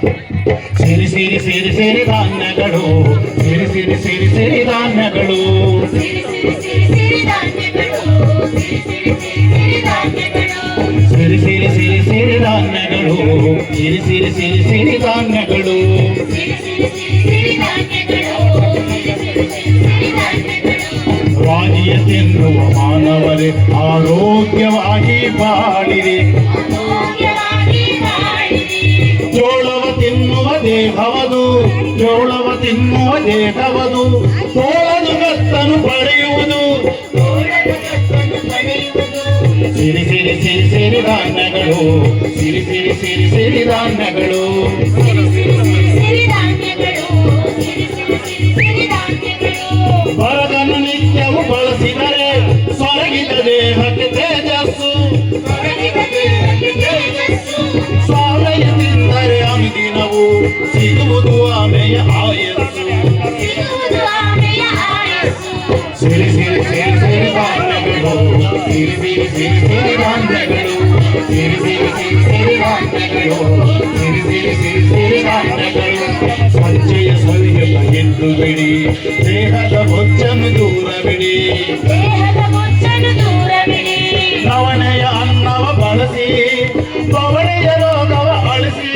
ಸಿರಿ ಸಿರಿ ಸಿರಿ ಸಿರಿ ಧಾನ್ಯಗಳು ಸಿರಿ ಸಿರಿ ಸಿರಿ ಸಿರಿ ಧಾನ್ಯಗಳು ಸಿರಿ ಸಿರಿ ಸಿರಿ ಸಿರಿ ಧಾನ್ಯಗಳು ಸಿರಿ ಸಿರಿ ಸಿರಿ ಸಿರಿ ಧಾನ್ಯಗಳು ರಾಗಿಯ ತಿನ್ನುವ ಮಾನವರೇ ಆರೋಗ್ಯವಾಗಿ ಬಾಳಿರಿ ಜೋಳವ ತಿನ್ನುವ ದೇಹವದು ಜೋಳವ ತಿನ್ನುವ ದೇಹವದು ತೋಳದು ಗತ್ತನು ಪಡೆಯುವುದು ಸಿರಿ ಸಿರಿ ಸಿರಿ ಸಿರಿ ಧಾನ್ಯಗಳು ಸಿರಿ ಸಿರಿ ಸಿರಿ ಸಿರಿ ಧಾನ್ಯಗಳು ಬರದನ್ನು ನಿತ್ಯವು ಬಳಸಿದರೆ ಸೊರಗಿದ ದೇಹಕ್ಕೆ ತೇಜಸ್ಸು ಸ್ವಾಮೆಯ ತಿಂದರೆ ಅನುದಿನವು ಸಿಗುವುದು ಆಮೆಯ ಆಯಸ್ಸು ಸಿರಿ ಸಿರಿ ಸಿರಿ ಸಿರಿ ಧಾನ್ಯಗಳು ಸಿರಿ ಸಿರಿ ಸಿರಿ ಸಿರಿ ಧಾನ್ಯಗಳು ಸಿರಿ ಸಿರಿ ಸಿರಿ ಸಿರಿ ಧಾನ್ಯಗಳು ಸಿರಿ ಸಿರಿ ಸಿರಿ ಸಿರಿ ಧಾನ್ಯಗಳು ಸಂಚಯ ಸವಿಯುತ್ತ ಎದ್ದು ಬಿಡಿ ದೇಹದ ಬೊಚ್ಚನ್ನು ದೂರ ಬಿಡಿ ನವಣೆಯ ಅನ್ನವ ಬಳಸಿ ಬವಣೆಯ ರೋಗವ ಅಳಿಸಿ